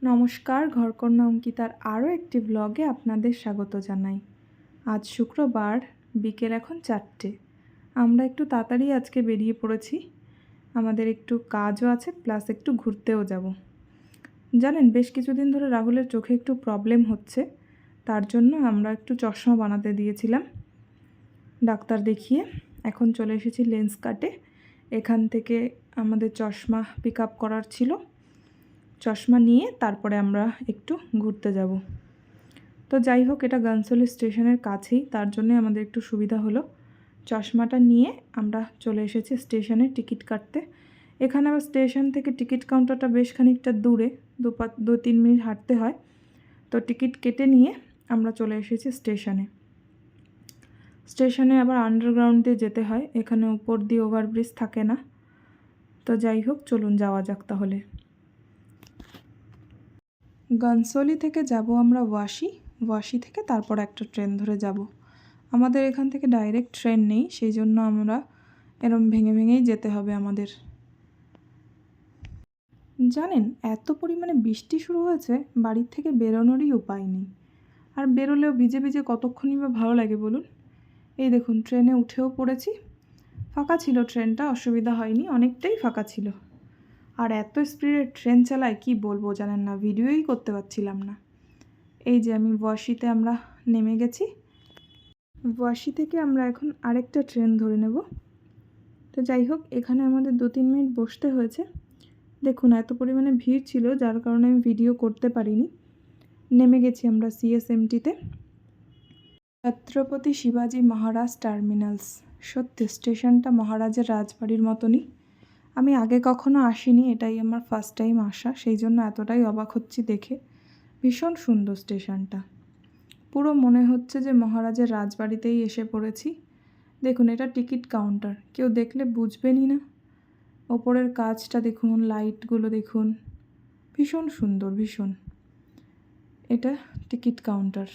নমস্কার, ঘরকন্যা অঙ্কিতার আরও একটি ব্লগে আপনাদের স্বাগত জানাই। আজ শুক্রবার, বিকেল এখন 4টে। আমরা একটু তাড়াতাড়ি আজকে বেরিয়ে পড়েছি। আমাদের একটু কাজও আছে, প্লাস একটু ঘুরতেও যাব। জানেন, বেশ কিছুদিন ধরে রাহুলের চোখে একটু প্রবলেম হচ্ছে, তার জন্য আমরা একটু চশমা বানাতে দিয়েছিলাম ডাক্তার দেখিয়ে। এখন চলে এসেছি লেন্স কাটে। এখান থেকে আমাদের চশমা পিক আপ করার ছিল। চশমা নিয়ে তারপরে আমরা একটু ঘুরতে যাব। তো যাই হোক, এটা গানসোলি স্টেশনের কাছেই, তার জন্যে আমাদের একটু সুবিধা হলো। চশমাটা নিয়ে আমরা চলে এসেছি স্টেশনে টিকিট কাটতে। এখানে আবার স্টেশন থেকে টিকিট কাউন্টারটা বেশ খানিকটা দূরে, 2-3 মিনিট হাঁটতে হয়। তো টিকিট কেটে নিয়ে আমরা চলে এসেছি স্টেশনে। স্টেশনে আবার আন্ডারগ্রাউন্ড দিয়ে যেতে হয়, এখানে উপর দিয়ে ওভারব্রিজ থাকে না। তো যাই হোক, চলুন যাওয়া যাক তাহলে। গানসোলি থেকে যাব আমরা ওয়াশি থেকে তারপর একটা ট্রেন ধরে যাব। আমাদের এখান থেকে ডাইরেক্ট ট্রেন নেই, সেই জন্য আমরা এরম ভেঙে ভেঙেই যেতে হবে আমাদের। জানেন, এত পরিমাণে বৃষ্টি শুরু হয়েছে, বাড়ির থেকে বেরোনোরই উপায় নেই। আর বেরোলেও ভিজে ভিজে কতক্ষণই বা ভালো লাগে বলুন। এই দেখুন, ট্রেনে উঠেও পড়েছি। ফাঁকা ছিল ট্রেনটা, অসুবিধা হয়নি, অনেকটাই ফাঁকা ছিল। আর এত স্পিডে ট্রেন চালায় কি বলবো জানেন না, ভিডিওই করতে পারছিলাম না। এই যে আমি ওয়াশিতে আমরা নেমে গেছি। ওয়াশি থেকে আমরা এখন আরেকটা ট্রেন ধরে নেব। তো যাই হোক, এখানে আমাদের 2-3 মিনিট বসতে হয়েছে। দেখুন, এত পরিমাণে ভিড় ছিল যার কারণে আমি ভিডিও করতে পারিনি। নেমে গেছি আমরা সিএসএমটিতে, ছত্রপতি শিবাজি মহারাজ টার্মিনালস। সত্যি স্টেশনটা মহারাজের রাজবাড়ির মতনই। আমি আগে কখনো আসিনি, এটাই আমার ফার্স্ট টাইম আসা, সেই জন্য এতটাই অবাক হচ্ছি দেখে। ভীষণ সুন্দর স্টেশনটা, পুরো মনে হচ্ছে যে মহারাজের রাজবাড়িতেই এসে পড়েছি। দেখুন, এটা টিকিট কাউন্টার, কেউ দেখলে বুঝবেনই না। ওপরের কাজটা দেখুন, লাইটগুলো দেখুন, ভীষণ সুন্দর, ভীষণ। এটা টিকিট কাউন্টার,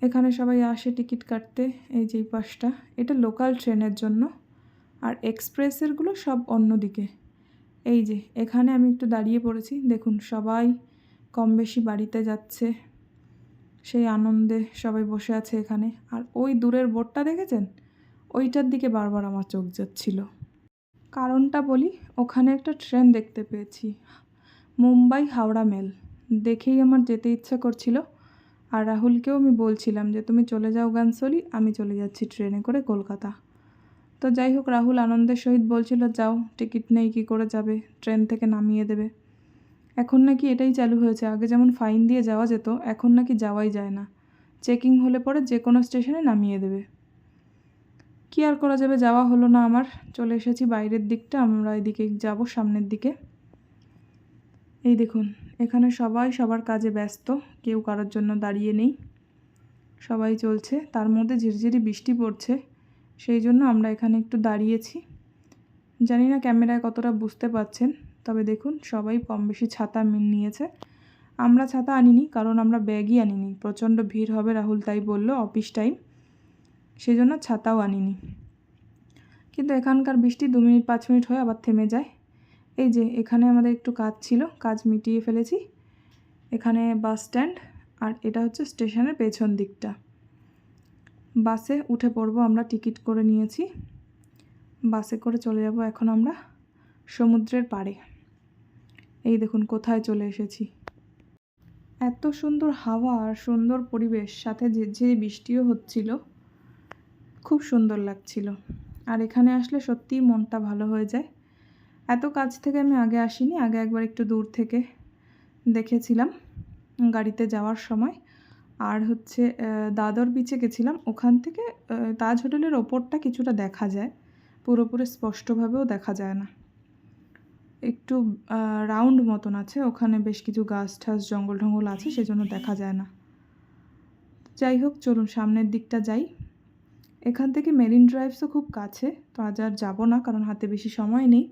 এখানে সবাই আসে টিকিট কাটতে। এই যে পাশটা, এটা লোকাল ট্রেনের জন্য, আর এক্সপ্রেসেরগুলো সব অন্যদিকে। এই যে এখানে আমি একটু দাঁড়িয়ে পড়েছি, দেখুন সবাই কম বেশি বাড়িতে যাচ্ছে, সেই আনন্দে সবাই বসে আছে এখানে। আর ওই দূরের বোর্ডটা দেখেছেন, ওইটার দিকে বারবার আমার চোখ যাচ্ছিল। কারণটা বলি, ওখানে একটা ট্রেন দেখতে পেয়েছি, মুম্বাই হাওড়া মেল। দেখেই আমার যেতে ইচ্ছা করছিল। আর রাহুলকেও আমি বলছিলাম যে তুমি চলে যাও গানসোলি, আমি চলে যাচ্ছি ট্রেনে করে কলকাতা। তো যাই হোক, রাহুল আনন্দের সহিত বলছিল যাও, টিকিট নেই কী করে যাবে, ট্রেন থেকে নামিয়ে দেবে। এখন নাকি এটাই চালু হয়েছে, আগে যেমন ফাইন দিয়ে যাওয়া যেত, এখন নাকি যাওয়াই যায় না। চেকিং হলে পরে যে কোনো স্টেশনে নামিয়ে দেবে। কী আর করা যাবে, যাওয়া হলো না আমার। চলে এসেছি বাইরের দিকটা, আমরা এদিকে যাব সামনের দিকে। এই দেখুন, এখানে সবাই সবার কাজে ব্যস্ত, কেউ কারোর জন্য দাঁড়িয়ে নেই, সবাই চলছে। তার মধ্যে ঝিরঝিরি বৃষ্টি পড়ছে, সেই জন্য আমরা এখানে একটু দাঁড়িয়েছি। জানি না ক্যামেরায় কতটা বুঝতে পারছেন, তবে দেখুন সবাই কম বেশি ছাতা নিয়েছে। আমরা ছাতা আনিনি, কারণ আমরা ব্যাগই আনিনি, প্রচণ্ড ভিড় হবে রাহুল তাই বলল, অফিস টাইম, সেই জন্য ছাতাও আনিনি। কিন্তু এখানকার বৃষ্টি 2 মিনিট 5 মিনিট হয়ে আবার থেমে যায়। এই যে এখানে আমাদের একটু কাজ ছিল, কাজ মিটিয়ে ফেলেছি। এখানে বাস স্ট্যান্ড, আর এটা হচ্ছে স্টেশনের পেছন দিকটা। বাসে উঠে পড়বো আমরা, টিকিট করে নিয়েছি। বাসে করে চলে যাব এখন আমরা সমুদ্রের পাড়ে। এই দেখুন কোথায় চলে এসেছি। এত সুন্দর হাওয়া আর সুন্দর পরিবেশ, সাথে ঝিরঝিরি বৃষ্টিও হচ্ছিল, খুব সুন্দর লাগছিল। আর এখানে আসলে সত্যিই মনটা ভালো হয়ে যায়। এত কাছ থেকে আমি আগে আসিনি, আগে একবার একটু দূর থেকে দেখেছিলাম গাড়িতে যাওয়ার সময়। আর হচ্ছে দাদর বিচে গেছিলাম, ওখান থেকে তাজ হোটেলের ওপরটা কিছুটা দেখা যায়, পুরোপুরি স্পষ্টভাবেও দেখা যায় না, একটু রাউন্ড মতন আছে, ওখানে বেশ কিছু গাছ ঠাস জঙ্গল ঢঙ্গল আছে, সেজন্য দেখা যায় না। যাই হোক, চলুন সামনের দিকটা যাই। এখান থেকে মেরিন ড্রাইভসও খুব কাছে, তো আজ আর যাবো না, কারণ হাতে বেশি সময় নেই,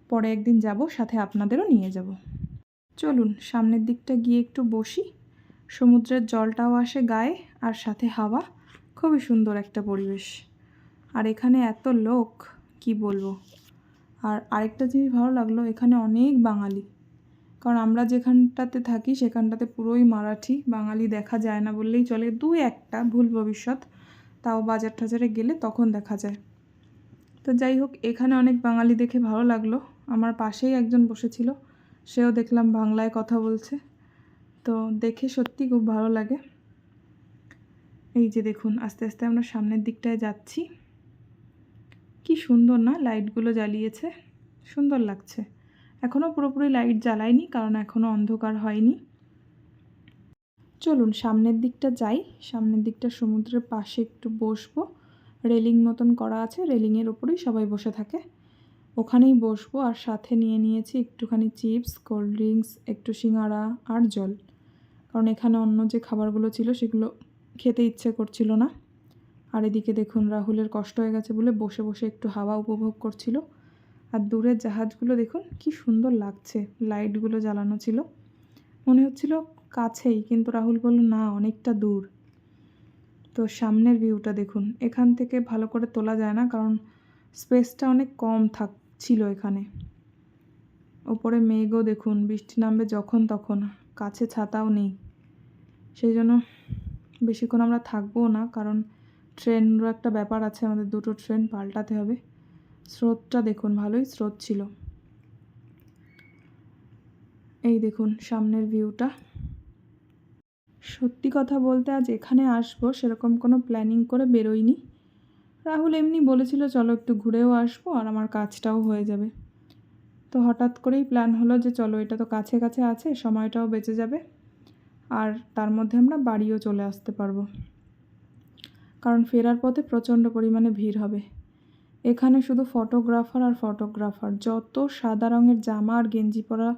পরে একদিন যাব, সাথে আপনাদেরও নিয়ে যাব। চলুন সামনের দিকটা গিয়ে একটু বসি, সমুদ্রের জলটাও আসে গায়ে, আর সাথে হাওয়া, খুবই সুন্দর একটা পরিবেশ। আর এখানে এত লোক কি বলবো। আর আরেকটা জিনিস ভালো লাগলো, এখানে অনেক বাঙালি, কারণ আমরা যেখানটাতে থাকি সেখানটাতে পুরোই মারাঠি, বাঙালি দেখা যায় না বললেই চলে। দু একটা ভুল ভবিষ্যৎ, তাও বাজার টাজারে গেলে তখন দেখা যায়। তো যাই হোক, এখানে অনেক বাঙালি দেখে ভালো লাগলো। আমার পাশেই একজন বসেছিল, সেও দেখলাম বাংলায় কথা বলছে, তো দেখে সত্যি খুব ভালো লাগে। এই যে দেখুন, আস্তে আস্তে আমরা সামনের দিকটায় যাচ্ছি। কি সুন্দর না, লাইটগুলো জ্বালিয়েছে, সুন্দর লাগছে। এখনও পুরোপুরি লাইট জ্বালায়নি কারণ এখনও অন্ধকার হয়নি। চলুন সামনের দিকটা যাই। সামনের দিকটা সমুদ্রের পাশে একটু বসবো, রেলিং মতন করা আছে, রেলিংয়ের ওপরেই সবাই বসে থাকে, ওখানেই বসবো। আর সাথে নিয়ে নিয়েছি একটুখানি চিপস, কোল্ড ড্রিঙ্কস, একটু সিঙ্গাড়া আর জল, কারণ এখানে অন্য যে খাবারগুলো ছিল সেগুলো খেতে ইচ্ছে করছিল না। আর এদিকে দেখুন, রাহুলের কষ্ট হয়ে গেছে বলে বসে বসে একটু হাওয়া উপভোগ করছিল। আর দূরের জাহাজগুলো দেখুন কি সুন্দর লাগছে, লাইটগুলো জ্বালানো ছিল, মনে হচ্ছিল কাছেই, কিন্তু রাহুল বলল না, অনেকটা দূর। তো সামনের ভিউটা দেখুন, এখান থেকে ভালো করে তোলা যায় না কারণ স্পেসটা অনেক কম ছিল এখানে। ওপরে মেঘও দেখুন, বৃষ্টি নামবে যখন তখন, কাছে ছাতাও নেই, সেই জন্য বেশিক্ষণ আমরা থাকবো না, কারণ ট্রেনেরও একটা ব্যাপার আছে, আমাদের দুটো ট্রেন পাল্টাতে হবে। স্রোতটা দেখুন, ভালোই স্রোত ছিল। এই দেখুন সামনের ভিউটা। সত্যি কথা বলতে আজ এখানে আসবো সেরকম কোনো প্ল্যানিং করে বেরোইনি। রাহুল এমনি বলেছিল চলো একটু ঘুরেও আসবো আর আমার কাজটাও হয়ে যাবে। তো হঠাৎ করেই প্ল্যান হলো যে চলো, এটা তো কাছে কাছে আছে, সময়টাও বেঁচে যাবে, আর তার মধ্যে আমরা বাড়িও চলে আসতে পারবো, কারণ ফেরার পথে প্রচণ্ড পরিমাণে ভিড় হবে। এখানে শুধু ফটোগ্রাফার আর ফটোগ্রাফার, যত সাদা রঙের জামা আর গেঞ্জি পরা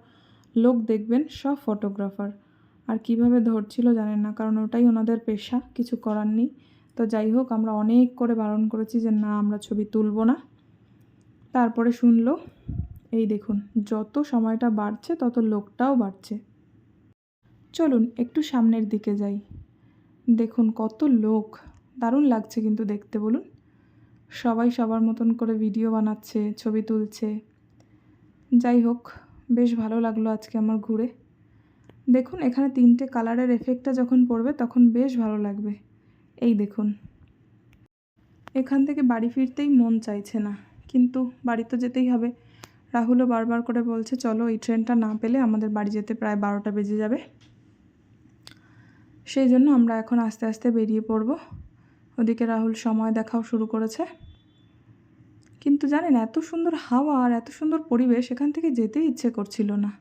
লোক দেখবেন সব ফটোগ্রাফার। আর কিভাবে ধরছিল জানেন না, কারণ ওটাই ওনাদের পেশা, কিছু করার নেই। তো যাই হোক, আমরা অনেক করে বারণ করেছি যে না, আমরা ছবি তুলব না। তারপরে শুনলো। এই দেখুন, যত সময়টা বাড়ছে তত লোকটাও বাড়ছে। চলুন একটু সামনের দিকে যাই। দেখুন কত লোক, দারুণ লাগছে কিন্তু দেখতে, বলুন। সবাই সবার মতন করে ভিডিও বানাচ্ছে, ছবি তুলছে। যাই হোক, বেশ ভালো লাগলো আজকে আমার ঘুরে। দেখুন এখানে 3টে কালারের এফেক্টটা যখন পড়বে তখন বেশ ভালো লাগবে। এই দেখুন, এখান থেকে বাড়ি ফিরতেই মন চাইছে না, কিন্তু বাড়ি তো যেতেই হবে। রাহুলও বারবার করে বলছে চলো, এই ট্রেনটা না পেলে আমাদের বাড়ি যেতে প্রায় 12টা বেজে যাবে। সেই জন্য আমরা এখন আস্তে আস্তে বেরিয়ে পড়ব। ওদিকে রাহুল সময় দেখাও শুরু করেছে। কিন্তু জানেন, এত সুন্দর হাওয়া আর এত সুন্দর পরিবেশ, এখান থেকে যেতেই ইচ্ছে করছিল না।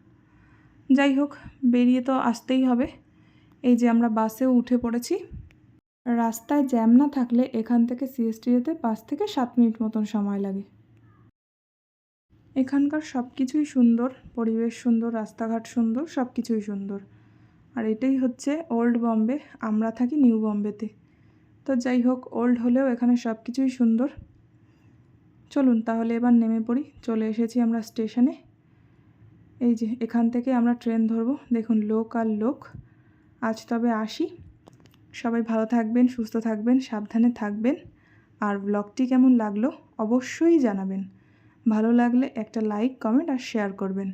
যাই হোক, বেরিয়ে তো আসতেই হবে। এই যে আমরা বাসেও উঠে পড়েছি। রাস্তায় জ্যাম না থাকলে এখান থেকে সিএসটি যেতে 5 থেকে 7 মিনিট মতন সময় লাগে। এখানকার সব কিছুই সুন্দর, পরিবেশ সুন্দর, রাস্তাঘাট সুন্দর, সব কিছুই সুন্দর। আর এটাই হচ্ছে ওল্ড বম্বে, আমরা থাকি নিউ বম্বেতে। তো যাই হোক, ওল্ড হলেও এখানে সব কিছুই সুন্দর। চলুন তাহলে এবার নেমে পড়ি। চলে এসেছি আমরা স্টেশনে। এই যে এখান থেকে আমরা ট্রেন ধরবো। দেখুন লোক আর লোক। আজ তবে আসি। সবাই ভালো থাকবেন, সুস্থ থাকবেন, সাবধানে থাকবেন। আর ব্লগটি কেমন লাগলো অবশ্যই জানাবেন। ভালো লাগলে একটা লাইক, কমেন্ট আর শেয়ার করবেন।